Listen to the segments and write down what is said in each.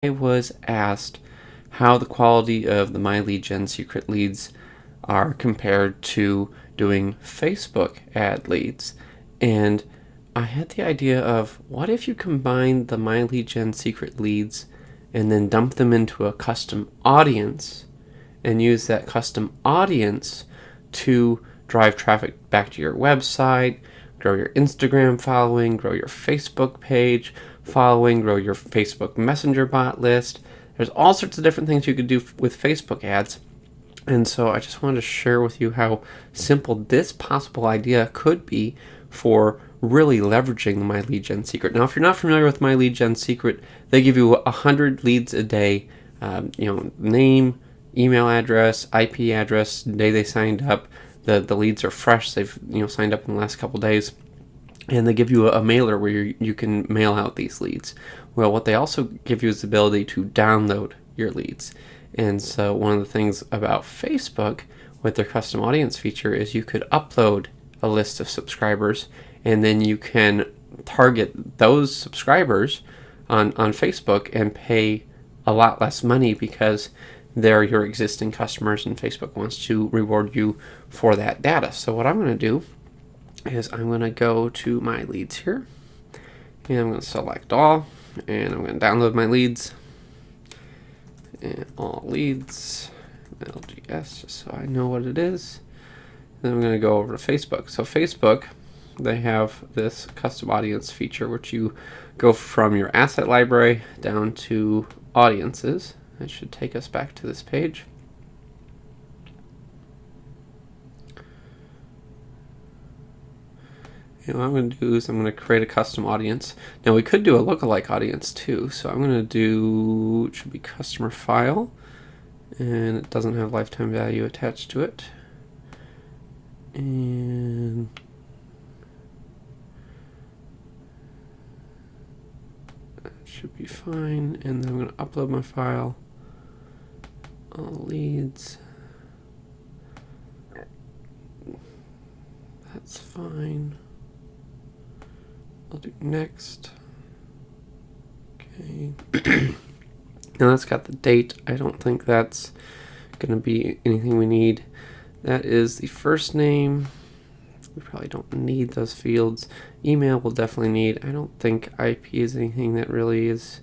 I was asked how the quality of the My Lead Gen secret leads are compared to doing Facebook ad leads. And I had the idea of, what if you combine the My Lead Gen secret leads and then dump them into a custom audience and use that custom audience to drive traffic back to your website, grow your Instagram following, grow your Facebook page following, grow your Facebook Messenger bot list. There's all sorts of different things you could do with Facebook ads. And so I just wanted to share with you how simple this possible idea could be for really leveraging the My Lead Gen secret. Now, if you're not familiar with My Lead Gen secret, they give you 100 leads a day, name, email address, IP address, day they signed up. The leads are fresh. They've signed up in the last couple days. And they give you a mailer where you can mail out these leads. Well, what they also give you is the ability to download your leads. And so one of the things about Facebook with their custom audience feature is you could upload a list of subscribers, and then you can target those subscribers on Facebook and pay a lot less money because they're your existing customers, and Facebook wants to reward you for that data. So what I'm going to do is I'm going to go to my leads here, and I'm going to select all, and I'm going to download my leads, and all leads, LGS, just so I know what it is. Then I'm going to go over to Facebook. So Facebook, they have this custom audience feature, which you go from your asset library down to audiences. It should take us back to this page. And what I'm going to do is I'm going to create a custom audience. Now we could do a lookalike audience too. So I'm going to do, it should be customer file, and it doesn't have lifetime value attached to it. And that should be fine. And then I'm going to upload my file. All leads. That's fine. I'll do next. Okay. Now that's got the date. I don't think that's going to be anything we need. That is the first name. We probably don't need those fields. Email we'll definitely need. I don't think IP is anything that really is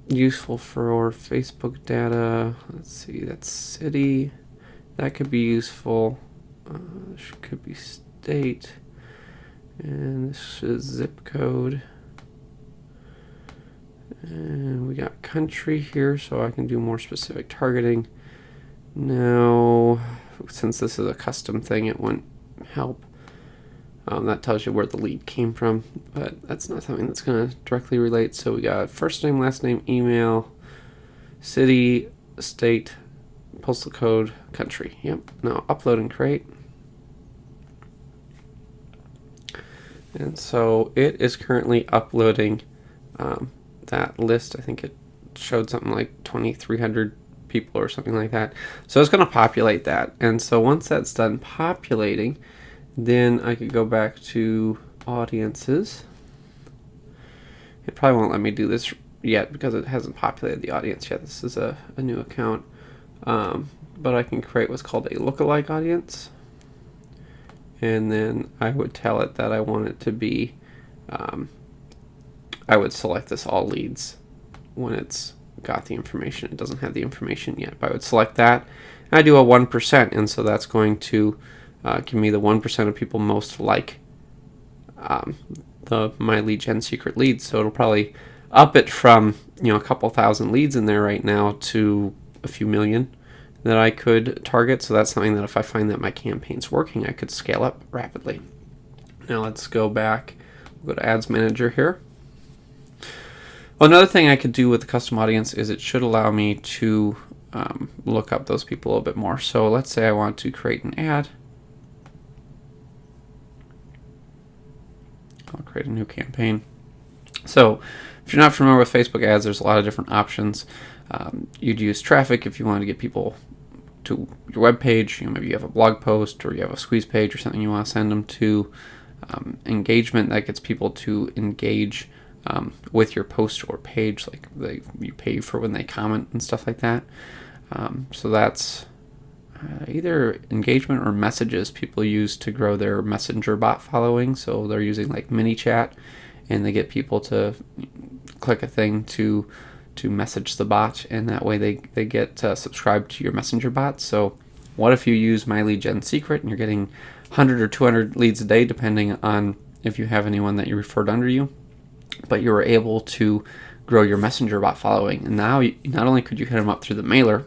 useful for our Facebook data. Let's see, that's city. That could be useful. This could be state. And this is zip code. And we got country here, so I can do more specific targeting. Now, since this is a custom thing, it won't help. That tells you where the lead came from, but that's not something that's going to directly relate. So we got first name, last name, email, city, state, postal code, country. Yep. Now upload and create. And so it is currently uploading that list. I think it showed something like 2,300 people or something like that. So it's going to populate that. And so once that's done populating, then I could go back to audiences. It probably won't let me do this yet because it hasn't populated the audience yet. This is a new account. But I can create what's called a lookalike audience. And then I would tell it that I want it to be, I would select this all leads when it's got the information. It doesn't have the information yet, but I would select that. And I do a 1%, and so that's going to give me the 1% of people most like the My Lead Gen secret leads. So it'll probably up it from a couple thousand leads in there right now to a few million that I could target. So that's something that if I find that my campaign's working, I could scale up rapidly. Now let's go back. We'll go to Ads Manager here. Well, another thing I could do with the custom audience is it should allow me to look up those people a little bit more. So let's say I want to create an ad. I'll create a new campaign. So if you're not familiar with Facebook ads, there's a lot of different options. You'd use traffic if you want to get people to your web page. Maybe you have a blog post or you have a squeeze page or something you want to send them to. Engagement, that gets people to engage with your post or page, like you pay for when they comment and stuff like that. So that's either engagement or messages people use to grow their messenger bot following. So they're using like ManyChat, and they get people to click a thing to message the bot, and that way they get subscribed to your messenger bot. So what if you use My Lead Gen Secret and you're getting 100 or 200 leads a day, depending on if you have anyone that you referred under you, but you were able to grow your messenger bot following. And now not only could you hit them up through the mailer,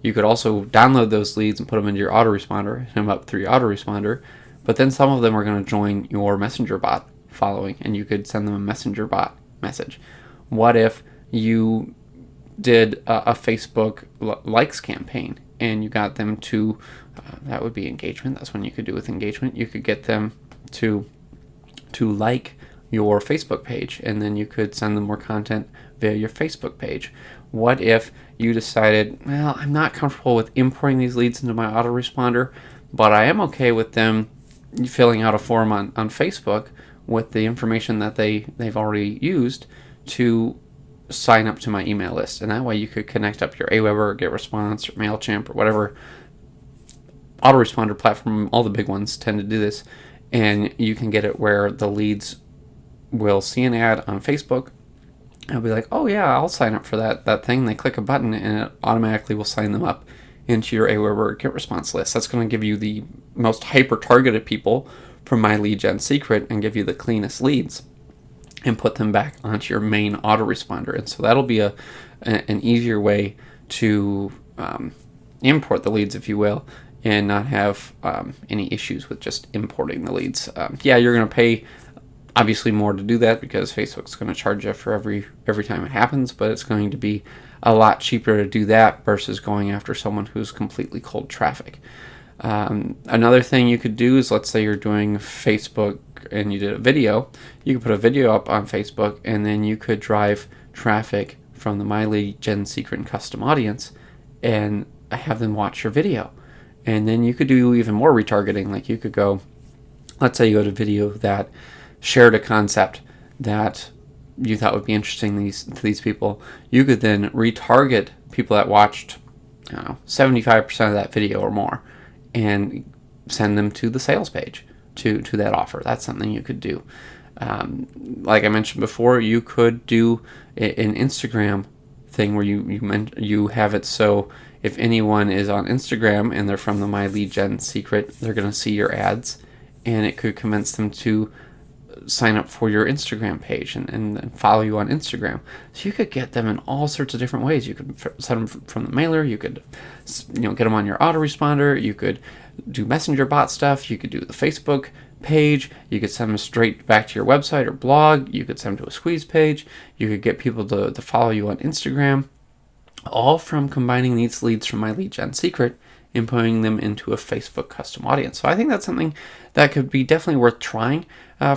you could also download those leads and put them into your autoresponder, hit them up through your autoresponder, but then some of them are going to join your messenger bot following, and you could send them a messenger bot message. What if you did a Facebook likes campaign and you got them to, that would be engagement. That's when you could do with engagement. You could get them to like your Facebook page, and then you could send them more content via your Facebook page. What if you decided, well, I'm not comfortable with importing these leads into my autoresponder, but I am okay with them filling out a form on Facebook with the information that they've already used to sign up to my email list. And that way you could connect up your Aweber or GetResponse or MailChimp or whatever autoresponder platform. All the big ones tend to do this, and you can get it where the leads will see an ad on Facebook. I'll be like, oh yeah, I'll sign up for that thing. They click a button and it automatically will sign them up into your Aweber GetResponse list. That's going to give you the most hyper-targeted people from My Lead Gen Secret and give you the cleanest leads and put them back onto your main autoresponder. And so that'll be an easier way to import the leads, if you will, and not have any issues with just importing the leads. Yeah, you're going to pay obviously more to do that because Facebook's going to charge you for every time it happens, but it's going to be a lot cheaper to do that versus going after someone who's completely cold traffic. Another thing you could do is, let's say you're doing Facebook and you did a video, you could put a video up on Facebook, and then you could drive traffic from the My Lead Gen Secret and custom audience and have them watch your video. And then you could do even more retargeting. Like you could go, let's say you had a video that shared a concept that you thought would be interesting to these people. You could then retarget people that watched, 75% of that video or more, and send them to the sales page to that offer. That's something you could do. Like I mentioned before, you could do an Instagram thing where you have it so if anyone is on Instagram and they're from the My Lead Gen Secret, they're going to see your ads, and it could convince them to sign up for your Instagram page and follow you on Instagram. So you could get them in all sorts of different ways. You could send them from the mailer. You could get them on your autoresponder. You could do messenger bot stuff. You could do the Facebook page. You could send them straight back to your website or blog. You could send them to a squeeze page. You could get people to follow you on Instagram, all from combining these leads from My Lead Gen Secret and putting them into a Facebook custom audience. So I think that's something that could be definitely worth trying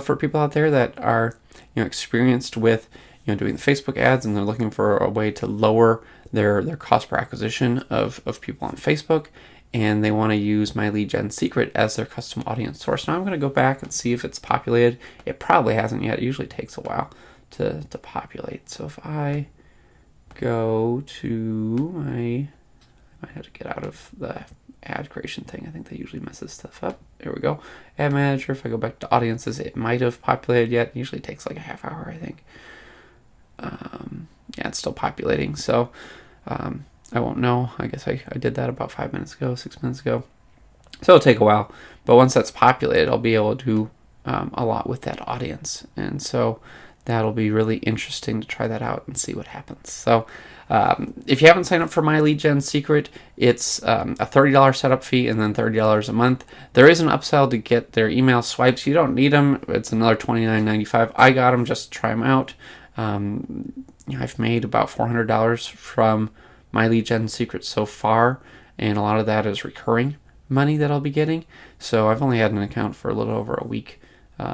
for people out there that are experienced with doing the Facebook ads, and they're looking for a way to lower their cost per acquisition of people on Facebook, and they want to use My Lead Gen Secret as their custom audience source. Now I'm going to go back and see if it's populated. It probably hasn't yet. It usually takes a while to populate. So if I go to I might have to get out of the ad creation thing. I think that usually messes stuff up. There we go. Ad manager. If I go back to audiences, it might have populated yet. It usually takes like a half hour, I think. Yeah, it's still populating. So I won't know. I guess I did that about 6 minutes ago. So it'll take a while. But once that's populated, I'll be able to do a lot with that audience. And so that'll be really interesting to try that out and see what happens. So if you haven't signed up for My Lead Gen Secret, it's a $30 setup fee and then $30 a month. There is an upsell to get their email swipes. You don't need them. It's another $29.95. I got them just to try them out. I've made about $400 from My Lead Gen Secret so far, and a lot of that is recurring money that I'll be getting. So I've only had an account for a little over a week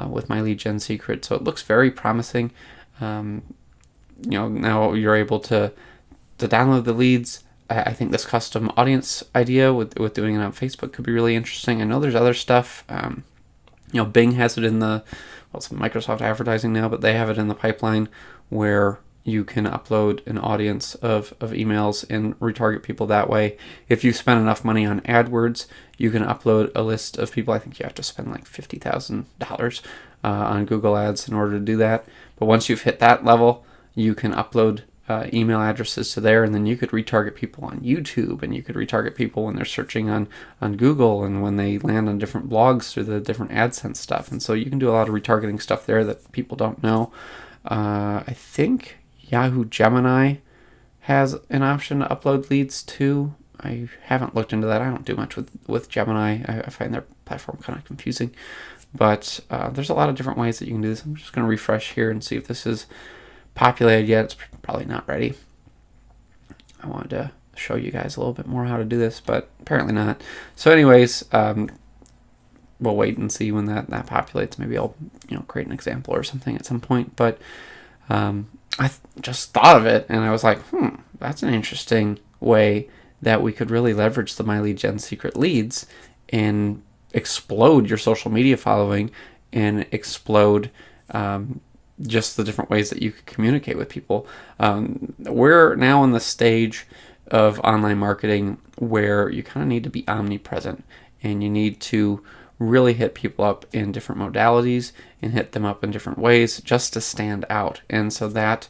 with My Lead Gen Secret, so it looks very promising. Now you're able to download the leads. I think this custom audience idea with doing it on Facebook could be really interesting. I know there's other stuff. Bing has it in the, well, it's Microsoft advertising now, but they have it in the pipeline where you can upload an audience of emails and retarget people that way. If you spend enough money on AdWords, you can upload a list of people. I think you have to spend like $50,000 on Google Ads in order to do that. But once you've hit that level, you can upload email addresses to there, and then you could retarget people on YouTube, and you could retarget people when they're searching on Google, and when they land on different blogs through the different AdSense stuff. And so you can do a lot of retargeting stuff there that people don't know. I think Yahoo Gemini has an option to upload leads too. I haven't looked into that. I don't do much with Gemini. I find their platform kind of confusing. But there's a lot of different ways that you can do this. I'm just going to refresh here and see if this is populated yet. It's probably not ready. I wanted to show you guys a little bit more how to do this, but apparently not. So anyways, we'll wait and see when that populates. Maybe I'll create an example or something at some point. But I just thought of it, and I was like, that's an interesting way that we could really leverage the MyLeadGen secret leads and explode your social media following and explode just the different ways that you could communicate with people. We're now in the stage of online marketing where you kind of need to be omnipresent, and you need to really hit people up in different modalities and hit them up in different ways just to stand out. And so that,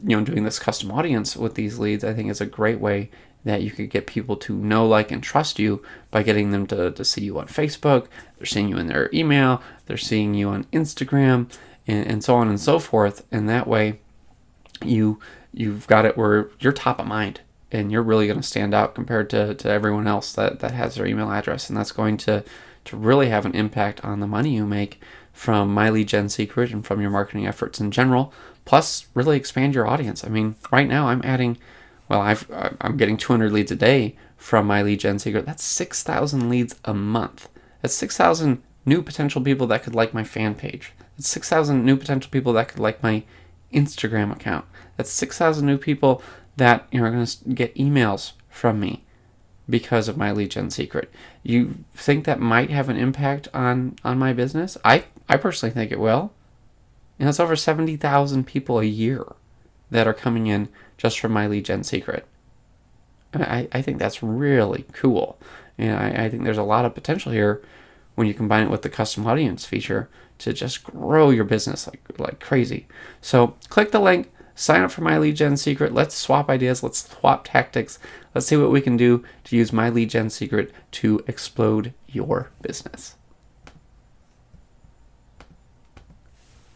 doing this custom audience with these leads, I think is a great way that you could get people to know, like, and trust you by getting them to see you on Facebook. They're seeing you in their email. They're seeing you on Instagram, and so on and so forth. And that way you've got it where you're top of mind, and you're really going to stand out compared to everyone else that has their email address. And that's going to really have an impact on the money you make from MyLeadGen Secret and from your marketing efforts in general, plus really expand your audience. I mean, right now I'm getting 200 leads a day from MyLeadGen Secret. That's 6,000 leads a month. That's 6,000 new potential people that could like my fan page. That's 6,000 new potential people that could like my Instagram account. That's 6,000 new people that are going to get emails from me because of MyLeadGen Secret. You think that might have an impact on my business? I personally think it will. And that's over 70,000 people a year that are coming in just from MyLeadGen Secret. I think that's really cool. And I think there's a lot of potential here when you combine it with the custom audience feature to just grow your business like crazy. So click the link, sign up for MyLeadGen Secret. Let's swap ideas. Let's swap tactics. Let's see what we can do to use MyLeadGen Secret to explode your business.